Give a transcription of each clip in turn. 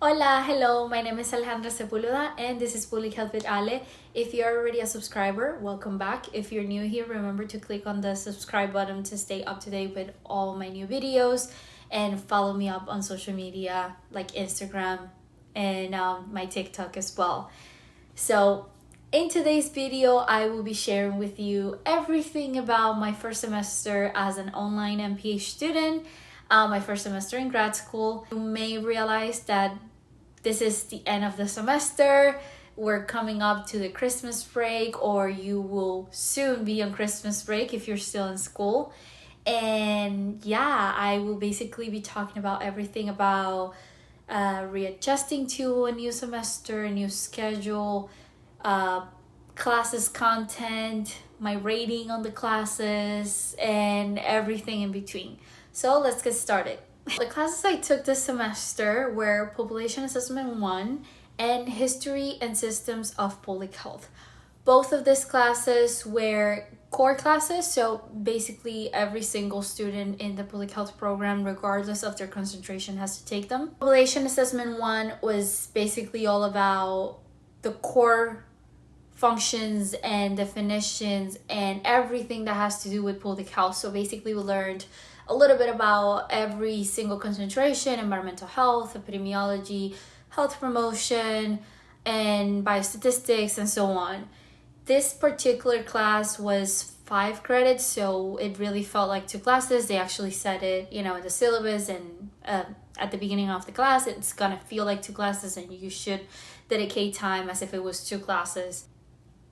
Hola, hello, my name is Alejandra Sepulveda and this is Public Health with Ale. If you're already a subscriber, welcome back. If you're new here, remember to click on the subscribe button to stay up to date with all my new videos and follow me up on social media like Instagram and my TikTok as well. So in today's video, I will be sharing with you everything about my first semester as an online MPH student, my first semester in grad school. You may realize that this is the end of the semester. We're coming up to the Christmas break, or you will soon be on Christmas break if you're still in school. And yeah, I will basically be talking about everything about readjusting to a new semester, a new schedule, classes content, my rating on the classes, and everything in between. So let's get started. The classes I took this semester were Population Assessment 1 and History and Systems of Public Health. Both of these classes were core classes, so basically every single student in the public health program, regardless of their concentration, has to take them. Population Assessment 1 was basically all about the core functions and definitions and everything that has to do with public health. So basically we learned a little bit about every single concentration: environmental health, epidemiology, health promotion, and biostatistics, and so on. This particular class was 5 credits, so it really felt like 2 classes. They actually said it, in the syllabus and at the beginning of the class, it's gonna feel like 2 classes and you should dedicate time as if it was 2 classes.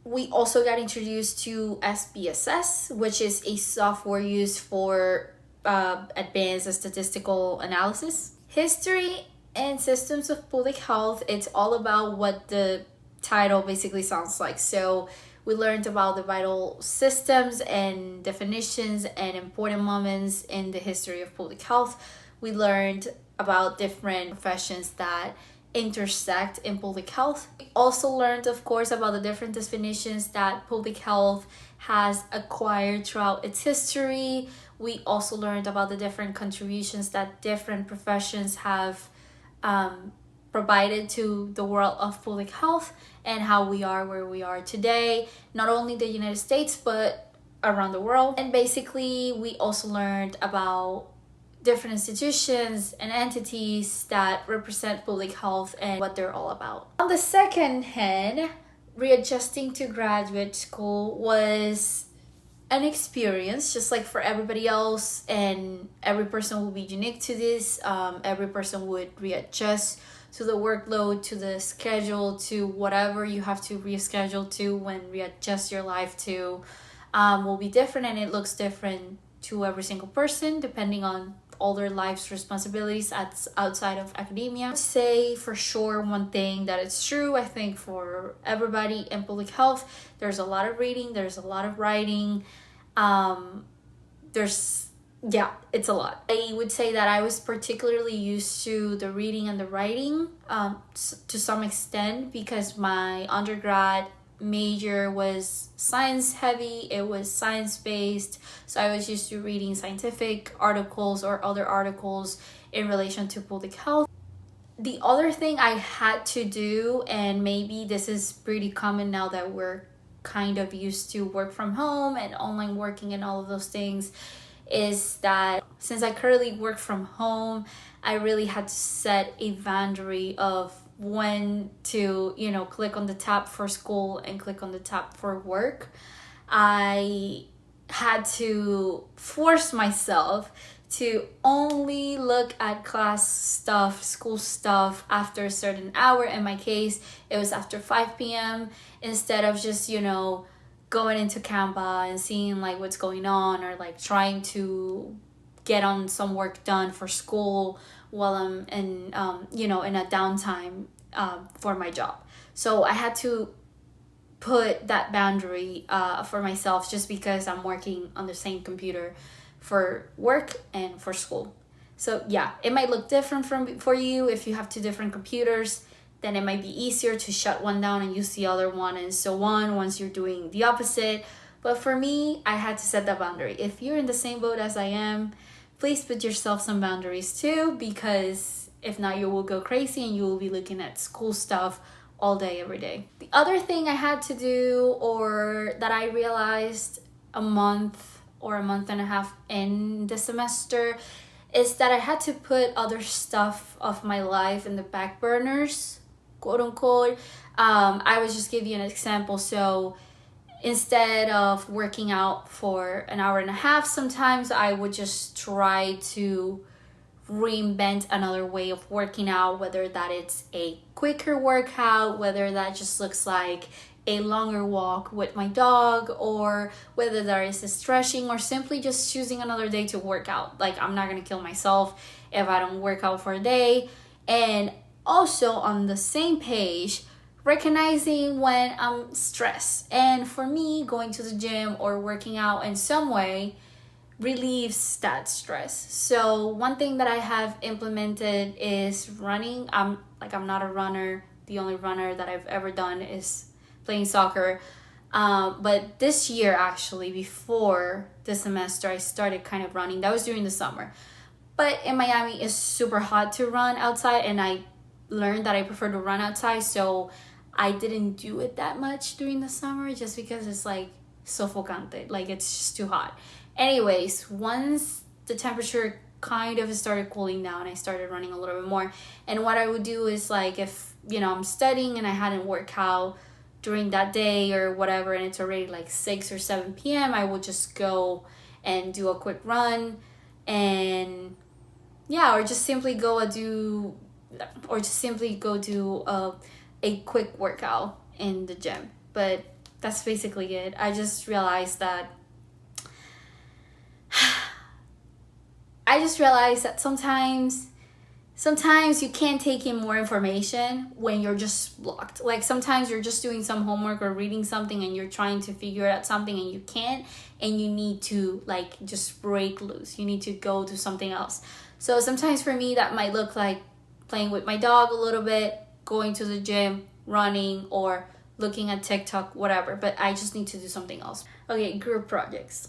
We also got introduced to SPSS, which is a software used for advanced statistical analysis. History and Systems of Public Health, it's all about what the title basically sounds like. So we learned about the vital systems and definitions and important moments in the history of public health. We learned about different professions that intersect in public health. We also learned, of course, about the different definitions that public health has acquired throughout its history. We also learned about the different contributions that different professions have provided to the world of public health and how we are where we are today, not only the United States but around the world. And basically we also learned about different institutions and entities that represent public health and what they're all about. On the second hand, readjusting to graduate school was an experience just like for everybody else, and every person will be unique to this. Every person would readjust to the workload, to the schedule, to whatever you have to reschedule to when readjust your life to will be different, and it looks different to every single person depending on all their life's responsibilities outside of academia. I would say for sure one thing that is true, I think, for everybody in public health: there's a lot of reading, there's a lot of writing, it's a lot. I would say that I was particularly used to the reading and the writing to some extent because my undergrad major was science heavy, it was science based, so I was used to reading scientific articles or other articles in relation to public health. The other thing I had to do, and maybe this is pretty common now that we're kind of used to work from home and online working and all of those things, is that since I currently work from home, I really had to set a boundary of when to click on the tab for school and click on the tab for work. I had to force myself to only look at class stuff, school stuff after a certain hour. In my case, it was after 5 p.m. instead of just going into Canva and seeing like what's going on, or like trying to get on some work done for school while I'm in in a downtime for my job. So I had to put that boundary for myself, just because I'm working on the same computer for work and for school. So yeah, it might look different for you. If you have 2 different computers, then it might be easier to shut one down and use the other one, and so on once you're doing the opposite. But for me, I had to set that boundary. If you're in the same boat as I am, please put yourself some boundaries too, because if not, you will go crazy and you will be looking at school stuff all day, every day. The other thing I had to do, or that I realized a month or a month and a half in the semester, is that I had to put other stuff of my life in the back burners, quote unquote. I was just give you an example. So instead of working out for an hour and a half, sometimes I would just try to reinvent another way of working out, whether that it's a quicker workout, whether that just looks like a longer walk with my dog, or whether there is a stretching, or simply just choosing another day to work out. Like, I'm not gonna kill myself if I don't work out for a day. And also on the same page, recognizing when I'm stressed. And for me, going to the gym or working out in some way relieves that stress. So one thing that I have implemented is running. I'm not a runner. The only runner that I've ever done is playing soccer. But this year, actually, before the semester, I started kind of running. That was during the summer. But in Miami, it's super hot to run outside, and I learned that I prefer to run outside. So I didn't do it that much during the summer, just because it's like sofocante. Like, it's just too hot. Anyways, once the temperature kind of started cooling down, I started running a little bit more. And what I would do is, like, if I'm studying and I hadn't worked out during that day or whatever, and it's already like 6 or 7 p.m., I would just go and do a quick run, and or just simply go do a quick workout in the gym. But that's basically it. I just realized that sometimes you can't take in more information when you're just blocked. Like, sometimes you're just doing some homework or reading something and you're trying to figure out something and you can't, and you need to, like, just break loose. You need to go to something else. So sometimes for me, that might look like playing with my dog a little bit, going to the gym, running, or looking at TikTok, whatever. But I just need to do something else. Okay, group projects.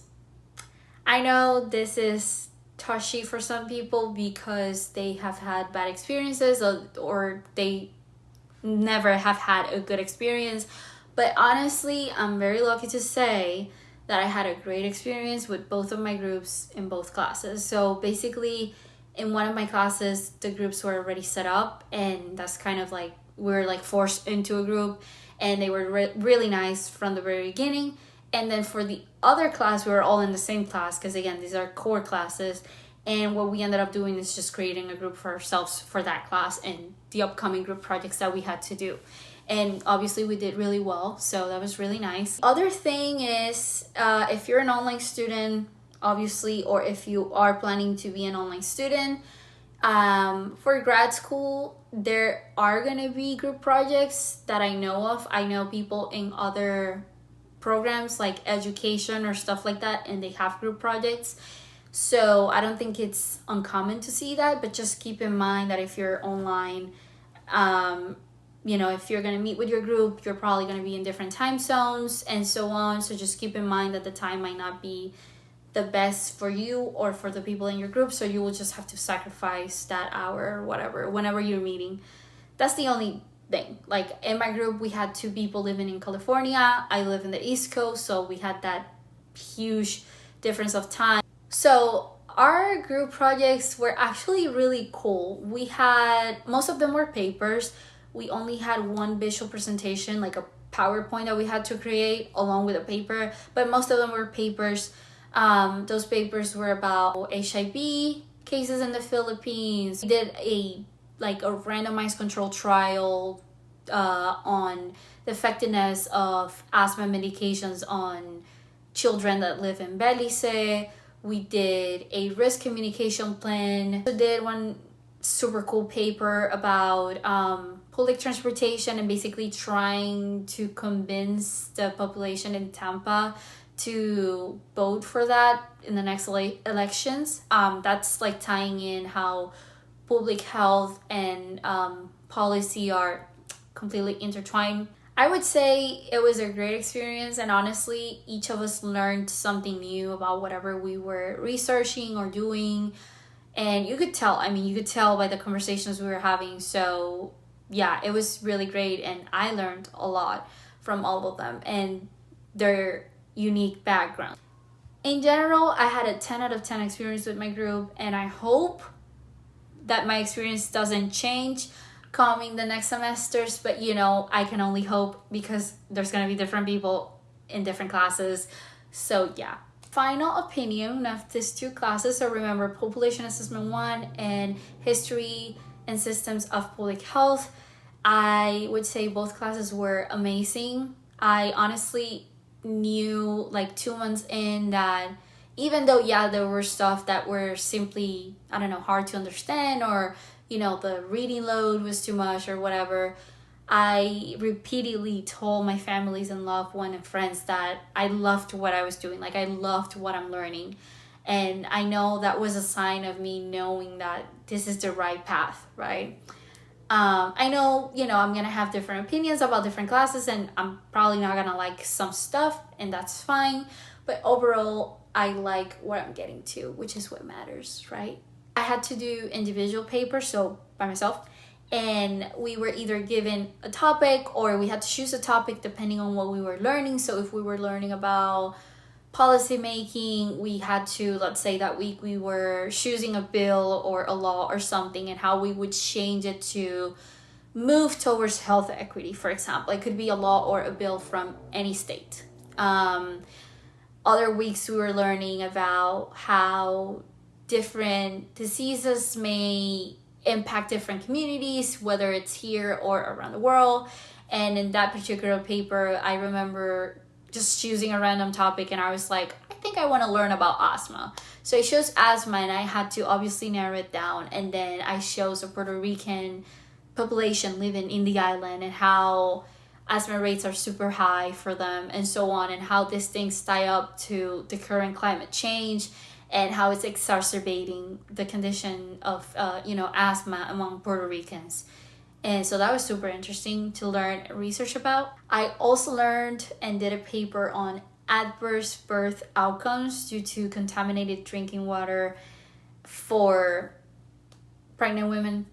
I know this is touchy for some people because they have had bad experiences, or they never have had a good experience. But honestly, I'm very lucky to say that I had a great experience with both of my groups in both classes. So basically, in one of my classes, the groups were already set up, and that's kind of like, we're like forced into a group, and they were really nice from the very beginning. And then for the other class, we were all in the same class, because again, these are core classes. And what we ended up doing is just creating a group for ourselves for that class and the upcoming group projects that we had to do. And obviously we did really well, so that was really nice. Other thing is, if you're an online student, obviously, or if you are planning to be an online student, for grad school, there are gonna be group projects that I know of. I know people in other programs like education or stuff like that, and they have group projects. So I don't think it's uncommon to see that, but just keep in mind that if you're online, if you're going to meet with your group, you're probably going to be in different time zones and so on. So just keep in mind that the time might not be the best for you or for the people in your group. So you will just have to sacrifice that hour or whatever, whenever you're meeting. That's the only thing. Like, in my group, we had 2 people living in California. I live in the East Coast, so we had that huge difference of time. So our group projects were actually really cool. We had, most of them were papers. We only had one visual presentation, like a PowerPoint that we had to create along with a paper, but most of them were papers. Those papers were about HIV cases in the Philippines. We did a randomized control trial on the effectiveness of asthma medications on children that live in Belize. We did a risk communication plan. We did one super cool paper about public transportation and basically trying to convince the population in Tampa to vote for that in the next elections. That's like tying in how public health and policy are completely intertwined. I would say it was a great experience, and honestly, each of us learned something new about whatever we were researching or doing. And you could tell, I mean, you could tell by the conversations we were having. So, yeah, it was really great, and I learned a lot from all of them and their unique background. In general, I had a 10 out of 10 experience with my group, and I hope that my experience doesn't change coming the next semesters, but I can only hope, because there's going to be different people in different classes. So yeah, final opinion of these two classes. So remember, population assessment 1 and history and systems of public health. I would say both classes were amazing. I honestly knew like 2 months in that, even though, yeah, there were stuff that were simply, I don't know, hard to understand, or the reading load was too much or whatever, I repeatedly told my families and loved ones and friends that I loved what I was doing. Like, I loved what I'm learning. And I know that was a sign of me knowing that this is the right path, right? I know, I'm going to have different opinions about different classes, and I'm probably not going to like some stuff, and that's fine. But overall, I like what I'm getting to, which is what matters, right? I had to do individual papers, so by myself, and we were either given a topic or we had to choose a topic depending on what we were learning. So if we were learning about policy making, we had to, let's say that week we were choosing a bill or a law or something, and how we would change it to move towards health equity, for example. It could be a law or a bill from any state. Other weeks we were learning about how different diseases may impact different communities, whether it's here or around the world. And in that particular paper, I remember just choosing a random topic, and I was like, I think I want to learn about asthma. So I chose asthma, and I had to obviously narrow it down. And then I chose a Puerto Rican population living in the island, and how asthma rates are super high for them, and so on, and how these things tie up to the current climate change, and how it's exacerbating the condition of asthma among Puerto Ricans. And so that was super interesting to learn and research about. I also learned and did a paper on adverse birth outcomes due to contaminated drinking water for pregnant women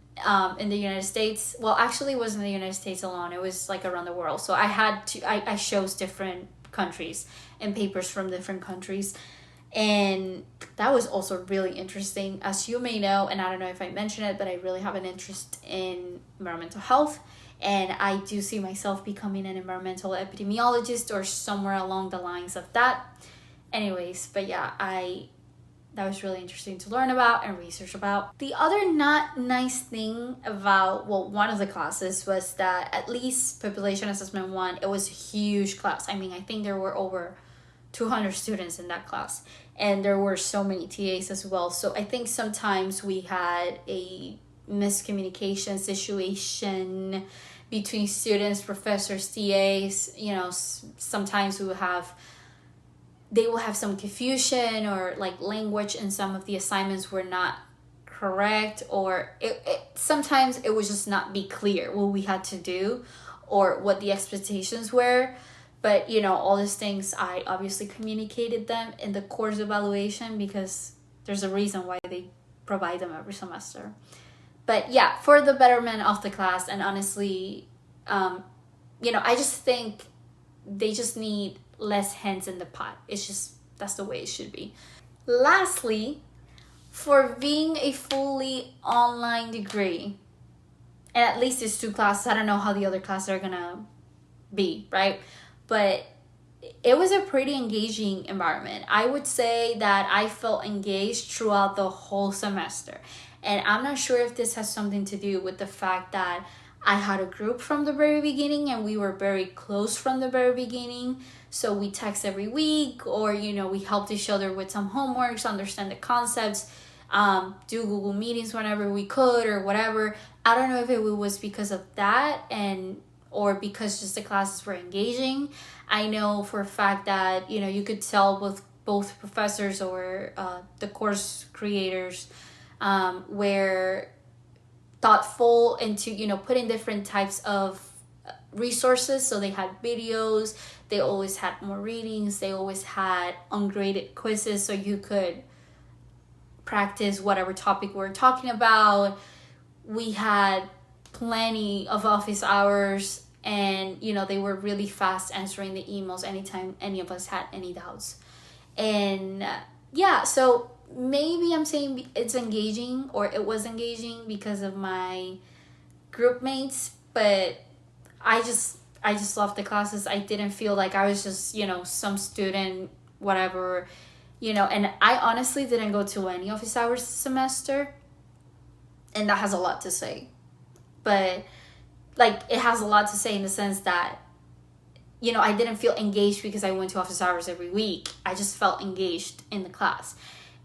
in the United States. Well, actually, it wasn't the United States alone. It was like around the world. So I chose different countries and papers from different countries. And that was also really interesting. As you may know, and I don't know if I mentioned it, but I really have an interest in environmental health. And I do see myself becoming an environmental epidemiologist or somewhere along the lines of that. Anyways, but yeah, that was really interesting to learn about and research about. The other not nice thing about, well, one of the classes was that, at least population assessment 1, it was a huge class. I mean, I think there were over 200 students in that class, and there were so many TAs as well. So I think sometimes we had a miscommunication situation between students, professors, TAs. Sometimes they will have some confusion, or like language in some of the assignments were not correct, or sometimes it would just not be clear what we had to do or what the expectations were. But all these things, I obviously communicated them in the course evaluation, because there's a reason why they provide them every semester. But yeah, for the betterment of the class, and honestly, I just think they just need less hands in the pot. That's the way it should be. Lastly, for being a fully online degree, and at least it's 2 classes, I don't know how the other classes are gonna be, right? But it was a pretty engaging environment. I would say that I felt engaged throughout the whole semester. And I'm not sure if this has something to do with the fact that I had a group from the very beginning, and we were very close from the very beginning. So we text every week, or, we helped each other with some homeworks, understand the concepts, do Google Meetings whenever we could, or whatever. I don't know if it was because of that, or because just the classes were engaging. I know for a fact that, you could tell both professors or the course creators were thoughtful into, putting different types of resources. So they had videos, they always had more readings, they always had ungraded quizzes so you could practice whatever topic we're talking about. We had plenty of office hours, and they were really fast answering the emails anytime any of us had any doubts. And yeah, so maybe I'm saying it's engaging, or it was engaging because of my group mates, but I just loved the classes. I didn't feel like I was just some student, whatever, and I honestly didn't go to any office hours this semester, and that has a lot to say. But like, it has a lot to say in the sense that I didn't feel engaged because I went to office hours every week. I just felt engaged in the class.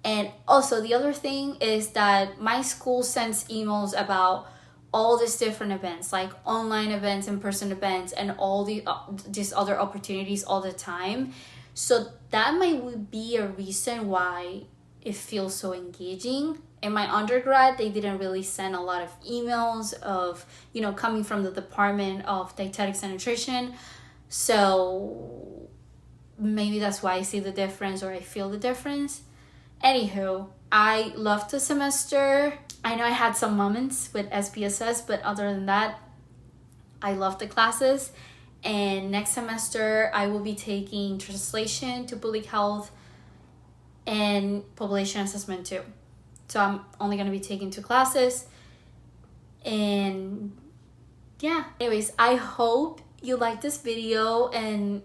And also the other thing is that my school sends emails about all these different events, like online events, in-person events, and all these other opportunities all the time. So that might be a reason why it feels so engaging. In my undergrad, they didn't really send a lot of emails of coming from the Department of Dietetics and Nutrition. So maybe that's why I see the difference, or I feel the difference. Anywho, I loved the semester. I know I had some moments with SPSS, but other than that, I loved the classes. And next semester, I will be taking translation to public health and population assessment too. So I'm only going to be taking 2 classes. And yeah, anyways, I hope you like this video and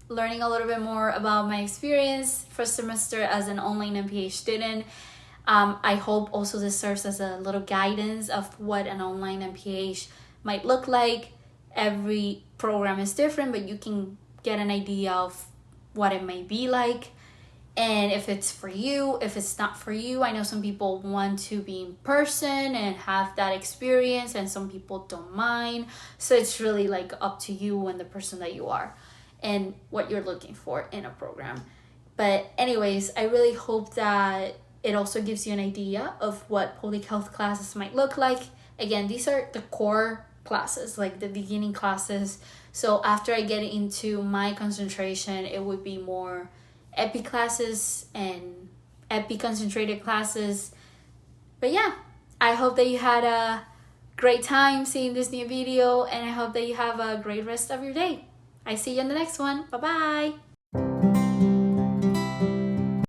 learning a little bit more about my experience first semester as an online MPH student. I hope also this serves as a little guidance of what an online MPH might look like. Every program is different, but you can get an idea of what it may be like, and if it's for you, if it's not for you. I know some people want to be in person and have that experience, and some people don't mind. So it's really like up to you and the person that you are and what you're looking for in a program. But anyways, I really hope that it also gives you an idea of what public health classes might look like. Again, these are the core classes, like the beginning classes. So after I get into my concentration, it would be more epi classes and epi concentrated classes. But yeah, I hope that you had a great time seeing this new video, and I hope that you have a great rest of your day. I see you in the next one. Bye bye.